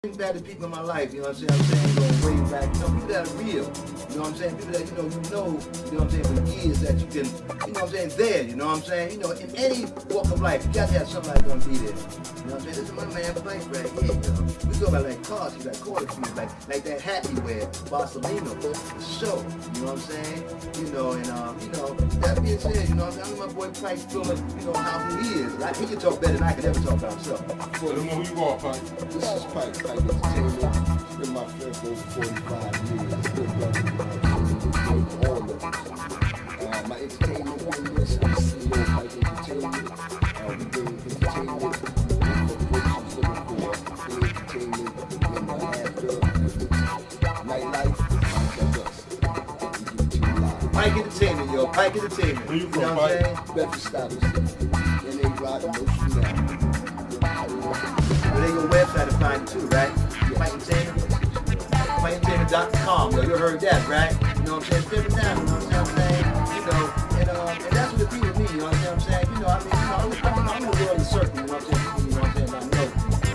Bring back the people in my life, you know what I'm saying, going way back, people that are real, you know what I'm saying, people that, you know what I'm saying, for years that you can, you know what I'm saying, there, you know what I'm saying, in any walk of life, you got to have somebody going to be there, you know what I'm saying, this is my man Blake right here, we go by like cars, he's like quarter feet, like that hat he wear, Barcelona, the show, you know what I'm saying, and that being said, you know what I'm saying, my boy Price feeling, how he is, he can talk better than I can ever talk about himself. Well, who you are, Pike? This is Pike Entertainment. It's been my friend for over 45 years. Still brother, all of us. My entertainment business, I'm CEO of Pike Entertainment. We bring entertainment for persons looking for entertainment in the after, nightlife, that's us. We give it to you live. Pike Entertainment, yo. Pike Entertainment. Where you from, know what I'm saying? Bedford Stuyvesant. And they rock and motion down. Well, they your website to find it too, right? Pike Entertainment. PikeEntertainment.com. Yo, you heard that, right? You know what I'm saying? Spin it down, you know what I'm saying? And that's what it be with me, you know what I'm saying? I'm the world of circle, you know what I'm saying? I know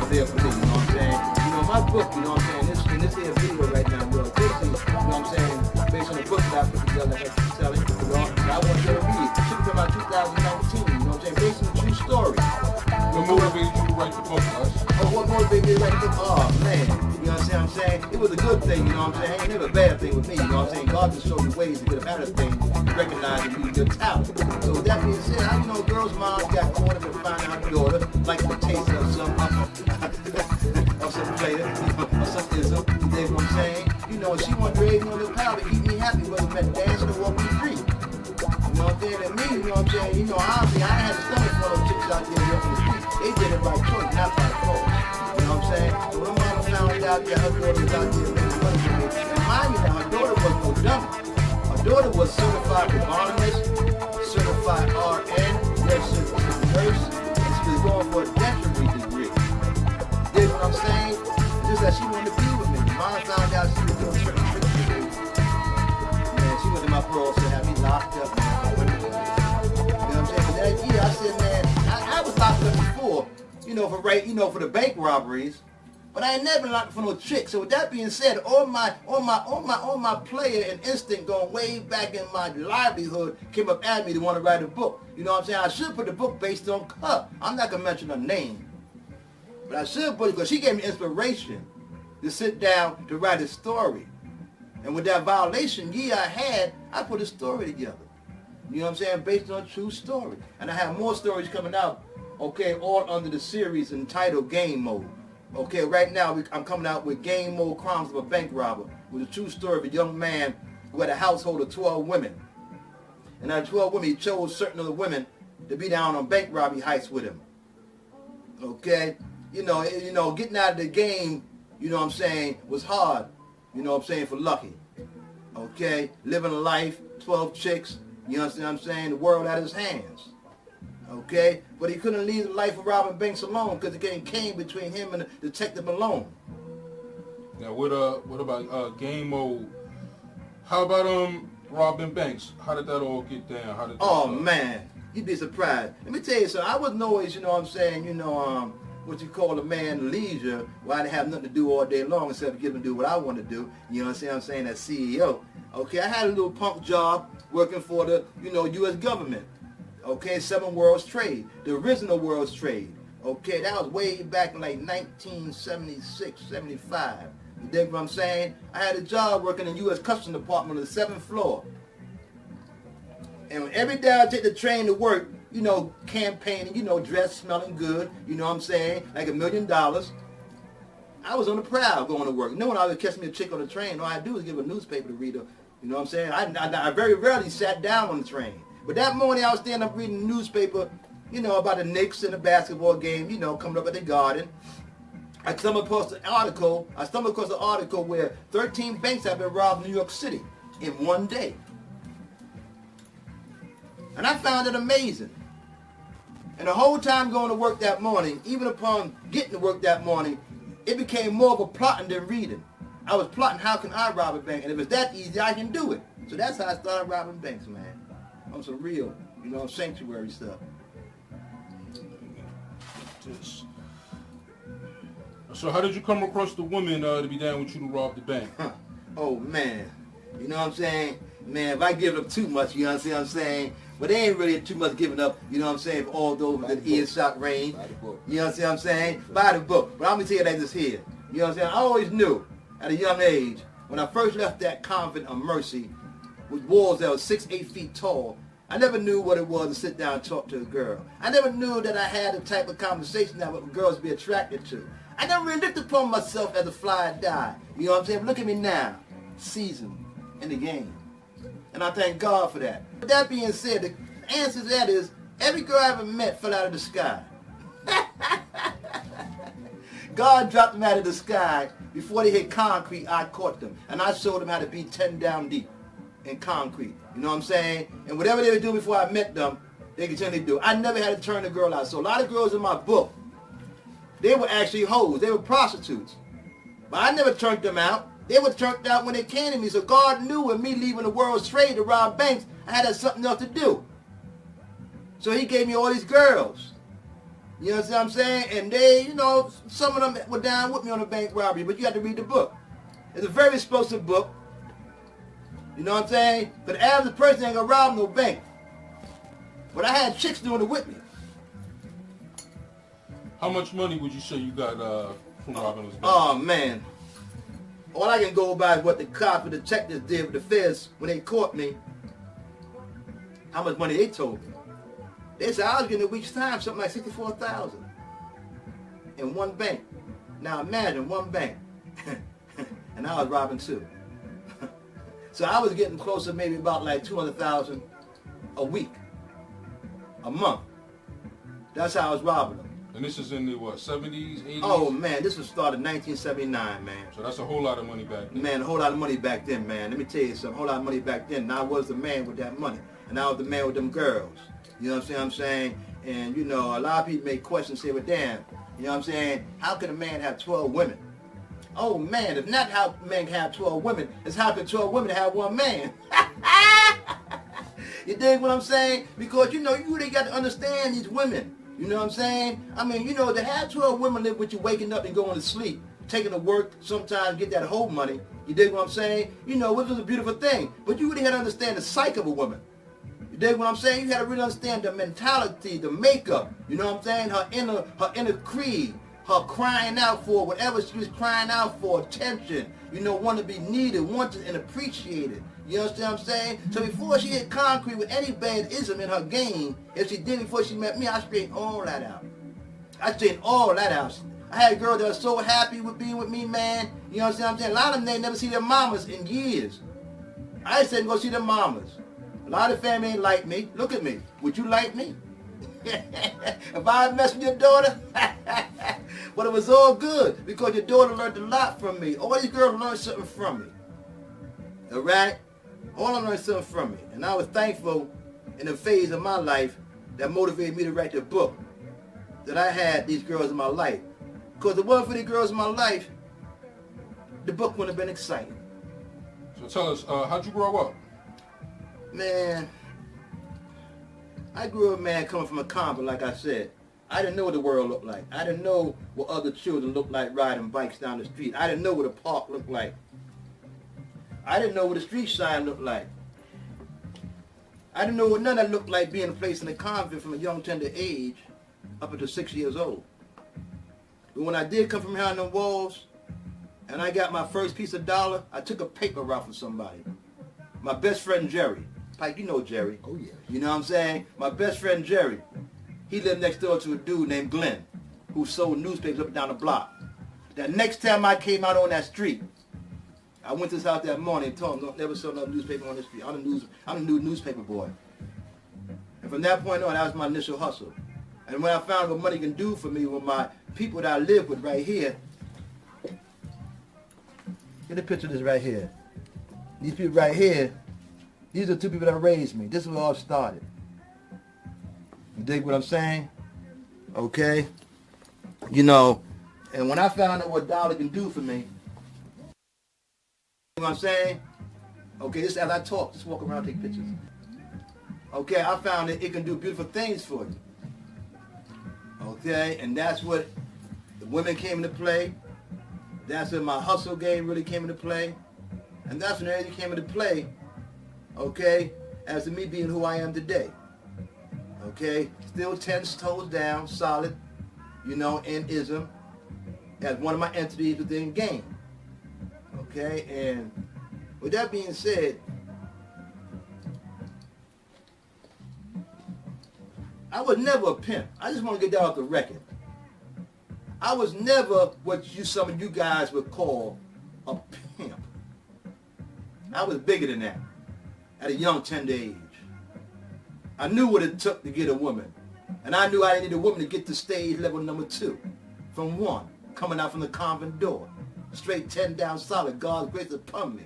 are there for me, you know what I'm saying? My book, you know what I'm saying? In this here video right now, basically, you know what I'm saying? Based on the book that I put together, like I tell you, I want you to read. It should come out 2019, you know what I'm saying? Based on a true story. What motivated you to write the book, Russ? What motivated me to write the book? Oh, man. You know what I'm saying? It was a good thing, you know what I'm saying? Ain't never a bad thing with me, you know what I'm saying? God just showed me ways to get a better thing, recognize and use your talent. So with that being said, girls' moms got caught up and find out her daughter like the taste of some of some flavor, or some ism, you dig what I'm saying? She wanted to raise me on the power to keep me happy, whether it meant dancing or walking the street. You know what I'm saying? And me, you know what I'm saying? Obviously, I had a stomach for those chicks out there walking the street. They did it by choice, not by force. You know what I'm saying? So when mama found out that her daughter was out there making money for me, and mind you, now her daughter was no dummy. Her daughter was certified phlebotomist, certified RN, registered nurse, and she was going for a dentistry degree. You dig what I'm saying? Just that she wanted to be with me. Mama found out she was doing certain tricks with me. Man, she went to my parole, so had me locked up. You know what I'm saying? But that year, I said, man, I was locked up before, for the bank robberies, but I ain't never been locked up for no tricks. So with that being said, all my player and instinct going way back in my livelihood came up at me to want to write a book. You know what I'm saying? I should put the book based on her. I'm not gonna mention her name, but I should put it because she gave me inspiration to sit down to write a story. And with that violation year I had, I put a story together. You know what I'm saying? Based on a true story. And I have more stories coming out, okay, all under the series entitled Game Mode. Okay, right now I'm coming out with Game Mode Crimes of a Bank Robber, with a true story of a young man who had a household of 12 women. And out of 12 women, he chose certain of the women to be down on bank robbery heists with him. Okay? Getting out of the game, you know what I'm saying, was hard, you know what I'm saying, for Lucky. Okay? Living a life, 12 chicks, you know what I'm saying, the world out of his hands. Okay? But he couldn't leave the life of robbing banks alone because it came between him and the Detective Malone. Now, what about game mode? How about robbing banks? How did that all get down? How did that man, you'd be surprised. Let me tell you something. I wasn't always, you know what I'm saying, what you call a man leisure, where I didn't have nothing to do all day long except for get to do what I want to do. You know what I'm saying? As CEO. Okay, I had a little punk job working for the, U.S. government. Okay, 7 World's Trade, the original World's Trade. Okay, that was way back in like 1976, 75. You dig what I'm saying? I had a job working in the U.S. Customs Department on the 7th floor. And every day I take the train to work, campaigning, dressed, smelling good, you know what I'm saying, like $1 million. I was on the prowl going to work. When I would catch me a chick on the train, all I do is give a newspaper to read her. You know what I'm saying? I very rarely sat down on the train. But that morning I was standing up reading the newspaper, about the Knicks and the basketball game, coming up at the Garden. I stumbled across an article where 13 banks have been robbed in New York City in one day. And I found it amazing. And the whole time going to work that morning, even upon getting to work that morning, it became more of a plotting than reading. I was plotting, how can I rob a bank? And if it's that easy, I can do it. So that's how I started robbing banks, man. On some real, sanctuary stuff. So how did you come across the women to be down with you to rob the bank? Oh, man. You know what I'm saying? Man, if I give up too much, you know what I'm saying? But they ain't really too much giving up, you know what I'm saying, for all those within earshot range. You know what I'm saying? Buy the book. But I'm going to tell you that this here. You know what I'm saying? I always knew at a young age, when I first left that convent of Mercy, with walls that were 6, 8 feet tall, I never knew what it was to sit down and talk to a girl. I never knew that I had the type of conversation that girls be attracted to. I never really looked upon myself as a fly or die. You know what I'm saying? Look at me now, seasoned in the game. And I thank God for that. With that being said, the answer to that is, every girl I ever met fell out of the sky. God dropped them out of the sky. Before they hit concrete, I caught them. And I showed them how to be 10 down deep in concrete. You know what I'm saying? And whatever they would do before I met them, they continually do. I never had to turn a girl out. So a lot of girls in my book, they were actually hoes. They were prostitutes. But I never turned them out. They were turned out when they came to me. So God knew with me leaving the world's trade to rob banks, I had something else to do. So he gave me all these girls. You know what I'm saying? And they, you know, some of them were down with me on the bank robbery, but you have to read the book. It's a very explosive book. You know what I'm saying? But the average person ain't gonna rob no bank. But I had chicks doing it with me. How much money would you say you got from robbing this bank? Oh, man. All I can go by is what the cops and the detectives did with the feds when they caught me. How much money they told me. They said I was getting a week's time, something like $64,000 in one bank. Now imagine one bank, and I was robbing two. So I was getting closer, maybe about like $200,000 a week, a month. That's how I was robbing them. And this is in the what, 70s, 80s? Oh man, this was started in 1979, man. So that's a whole lot of money back then. Man, a whole lot of money back then, man. Let me tell you something, a whole lot of money back then. And I was the man with that money, and I was the man with them girls. You know what I'm saying? And, you know, a lot of people make questions, say, well, damn, you know what I'm saying? How can a man have 12 women? Oh, man, if not how a man can have 12 women, it's how can 12 women have one man? You dig what I'm saying? Because, you know, you really got to understand these women. You know what I'm saying? I mean, you know, to have 12 women live with you waking up and going to sleep, taking to work, sometimes get that whole money. You dig what I'm saying? You know, it was a beautiful thing. But you really had to understand the psyche of a woman. You dig what I'm saying? You got to really understand the mentality, the makeup. You know what I'm saying? Her inner creed, her crying out for whatever she was crying out for, attention. You know, want to be needed, wanted, and appreciated. You understand what I'm saying? So before she hit concrete with any bad ism in her game, if she did before she met me, I straightened all that out. I straightened all that out. I had girls that were so happy with being with me, man. You know what I'm saying? A lot of them, they never see their mamas in years. I said go see their mamas. A lot of family ain't like me. Look at me. Would you like me? If I mess with your daughter? But it was all good because your daughter learned a lot from me. All these girls learned something from me. All right? All of them learned something from me. And I was thankful in the phase of my life that motivated me to write the book that I had these girls in my life. Because if it wasn't for these girls in my life, the book wouldn't have been exciting. So tell us, how'd you grow up? Man, I grew up, man, coming from a convent, like I said. I didn't know what the world looked like. I didn't know what other children looked like riding bikes down the street. I didn't know what a park looked like. I didn't know what a street sign looked like. I didn't know what none of that looked like being placed in a convent from a young, tender age up until 6 years old. But when I did come from behind them walls and I got my first piece of dollar, I took a paper route from somebody. My best friend, Jerry. Pike, you know Jerry. Oh, yeah. You know what I'm saying? My best friend, Jerry, he lived next door to a dude named Glenn who sold newspapers up and down the block. That next time I came out on that street, I went to his house that morning and told him, don't never sell no newspaper on the street. I'm the new newspaper boy. And from that point on, that was my initial hustle. And when I found what money can do for me with my people that I live with right here, get a picture of this right here. These people right here, these are two people that raised me. This is where it all started. You dig what I'm saying? Okay? You know, and when I found out what dollar can do for me, you know what I'm saying? Okay, this as I talk, just walk around, take pictures. Okay, I found that it can do beautiful things for you. Okay, and that's what the women came into play. That's when my hustle game really came into play. And that's when everything came into play, okay, as to me being who I am today. Okay, still 10 toes down, solid, you know, in ism, as one of my entities within game. Okay, and with that being said, I was never a pimp. I just want to get that off the record. I was never what some of you guys would call a pimp. I was bigger than that at a young, tender age. I knew what it took to get a woman. And I knew I needed a woman to get to stage level number 2. From 1, coming out from the convent door. Straight 10 down solid, God's grace upon me.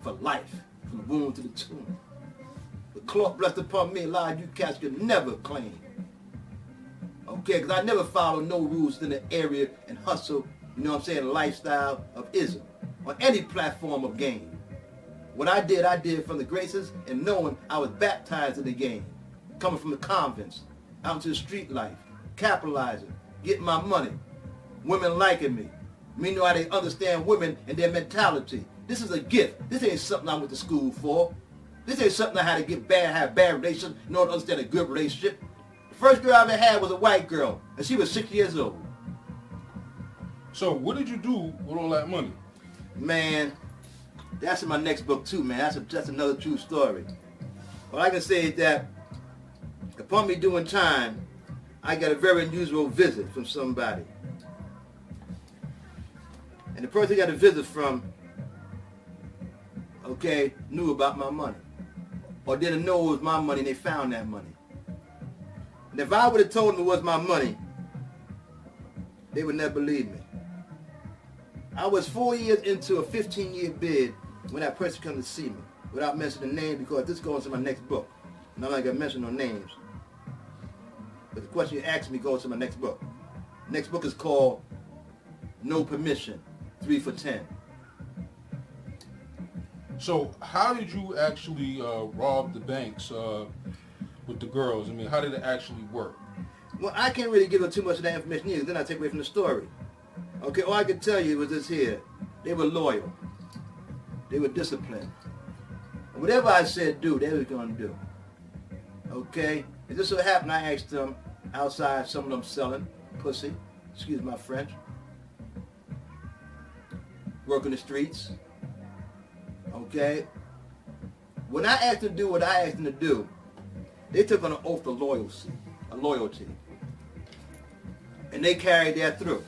For life, from the womb to the tomb. The cloth blessed upon me, a lot of you cats could never claim. Okay, because I never followed no rules in the area and hustle, you know what I'm saying, lifestyle of ism. On any platform of game. What I did from the graces and knowing I was baptized in the game. Coming from the convents, out into the street life, capitalizing, getting my money, women liking me. Me know how they understand women and their mentality. This is a gift. This ain't something I went to school for. This ain't something I had to have bad relations in order to understand a good relationship. The first girl I ever had was a white girl, and she was 6 years old. So what did you do with all that money? Man, that's in my next book too, man. That's another true story. All I can say is that upon me doing time, I got a very unusual visit from somebody. And the person I got a visit from, okay, knew about my money. Or didn't know it was my money and they found that money. And if I would have told them it was my money, they would never believe me. I was 4 years into a 15-year bid when that person come to see me, without mentioning the name, because this goes into my next book. And I'm not going to mention no names. But the question you asked me goes to my next book. Next book is called No Permission, 3 for 10. So how did you actually rob the banks with the girls? I mean, how did it actually work? Well, I can't really give them too much of that information either. Then I take away from the story. Okay, all I can tell you was this here. They were loyal. They were disciplined. And whatever I said do, they was going to do. Okay? It just so happened I asked them outside, some of them selling pussy, excuse my French, working the streets. Okay? When I asked them to do what I asked them to do, they took on an oath of loyalty. And they carried that through.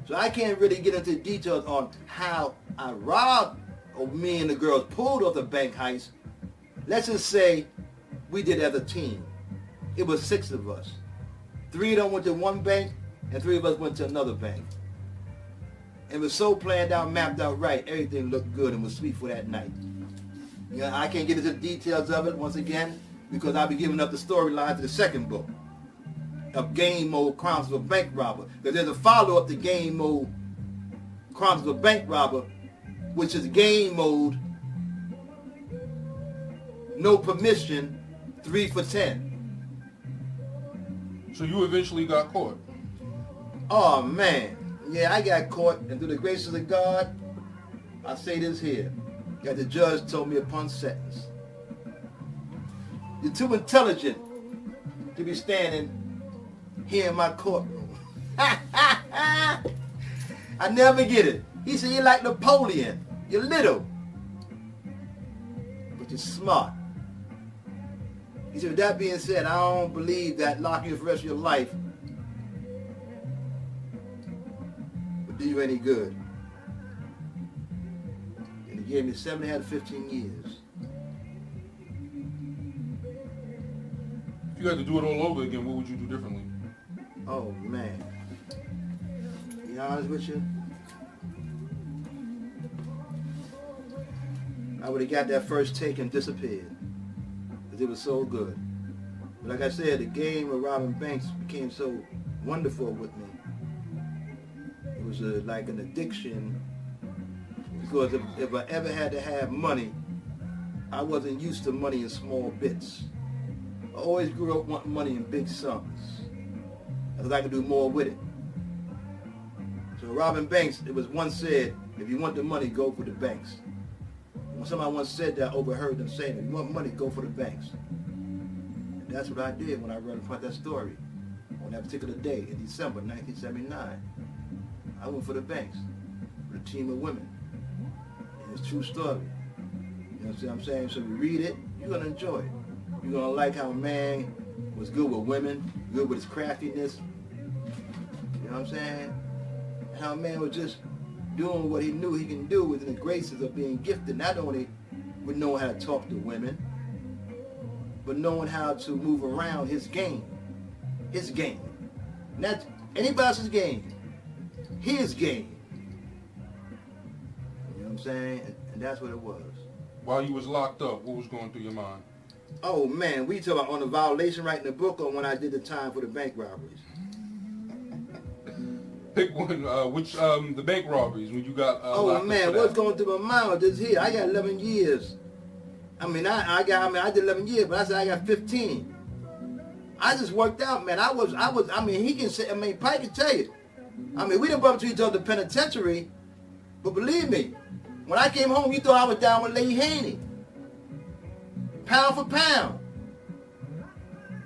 So I can't really get into details on how I robbed, or me and the girls pulled off the bank heist. Let's just say we did as a team. It was 6 of us. 3 of them went to one bank, and 3 of us went to another bank. It was so planned out, mapped out right, everything looked good and was sweet for that night. You know, I can't get into the details of it once again, because I'll be giving up the storyline to the second book of Game Mode Chronicles of a Bank Robber. Because there's a follow-up to Game Mode Chronicles of a Bank Robber, which is Game Mode No Permission 3 for 10. So you eventually got caught? Oh man, yeah, I got caught, and through the graces of God, I say this here, that the judge told me upon sentence, you're too intelligent to be standing here in my courtroom. I never get it. He said, you're like Napoleon. You're little, but you're smart. He said, with that being said, I don't believe that locking you for the rest of your life would do you any good. And he gave me 7.5 to 15 years. If you had to do it all over again, what would you do differently? Oh man. To be honest with you, I would have got that first take and disappeared. Because it was so good. But like I said, the game of robbing banks became so wonderful with me. It was like an addiction. Because if I ever had to have money, I wasn't used to money in small bits. I always grew up wanting money in big sums. Because I could do more with it. So Robin Banks, it was once said, if you want the money, go for the banks. When somebody once said that, I overheard them saying, if you want money, go for the banks. And that's what I did when I read about that story. On that particular day in December 1979, I went for the banks with a team of women. And it's a true story. You know what I'm saying? So if you read it, you're going to enjoy it. You're going to like how a man was good with women, good with his craftiness. You know what I'm saying? And how a man was just doing what he knew he can do within the graces of being gifted, not only with knowing how to talk to women, but knowing how to move around his game. His game. Not anybody else's game. His game. You know what I'm saying? And that's what it was. While you was locked up, what was going through your mind? Oh man, we talk about on the violation writing the book or when I did the time for the bank robberies. Pick one. Which the bank robberies when you got. Oh locked man, up for what's that? going through my mind was this here. I got 11 years. I did 11 years, but I said I got 15. I just worked out, man. He can say, Pike can tell you. We didn't bump into each other at the penitentiary, but believe me, when I came home, you thought I was down with Lady Haney. Pound for pound.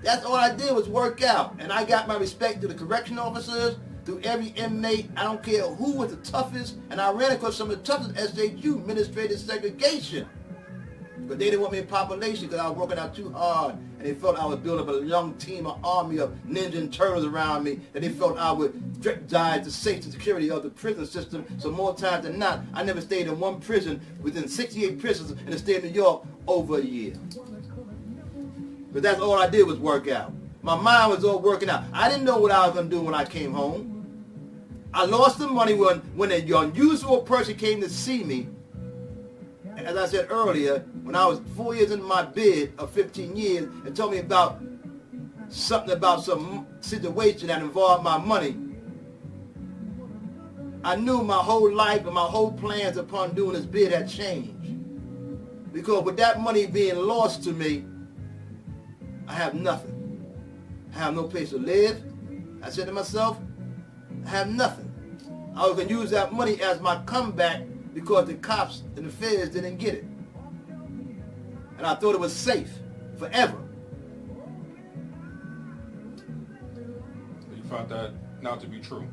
That's all I did was work out. And I got my respect to the correction officers, to every inmate. I don't care who was the toughest. And I ran across some of the toughest SJU, administrative segregation. But they didn't want me in population because I was working out too hard. And they felt I was building up a young team, an army of ninja and turtles around me. And they felt I would jeopardize the safety and security of the prison system. So more times than not, I never stayed in one prison within 68 prisons in the state of New York over a year. But that's all I did was work out. My mind was all working out. I didn't know what I was going to do when I came home. I lost the money when an unusual person came to see me. As I said earlier, when I was 4 years into my bid of 15 years and told me about some situation that involved my money, I knew my whole life and my whole plans upon doing this bid had changed. Because with that money being lost to me, I have nothing. I have no place to live. I said to myself, I have nothing. I was going to use that money as my comeback because the cops and the feds didn't get it. And I thought it was safe forever. You found that not to be true.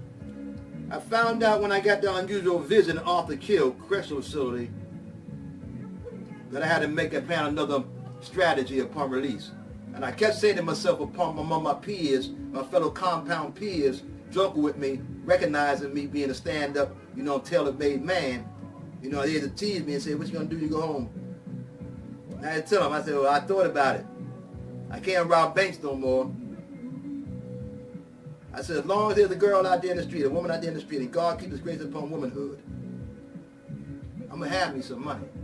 I found out when I got the unusual visit in Arthur Kill Correctional Facility that I had to make a plan another strategy upon release. And I kept saying to myself among my peers, my fellow compound peers, joking with me, recognizing me being a stand-up, tailor-made man. They had to tease me and say, what you going to do? You go home. And I had to tell them, I said, well, I thought about it. I can't rob banks no more. I said, as long as there's a girl out there in the street, a woman out there in the street, and God keeps his grace upon womanhood, I'm going to have me some money.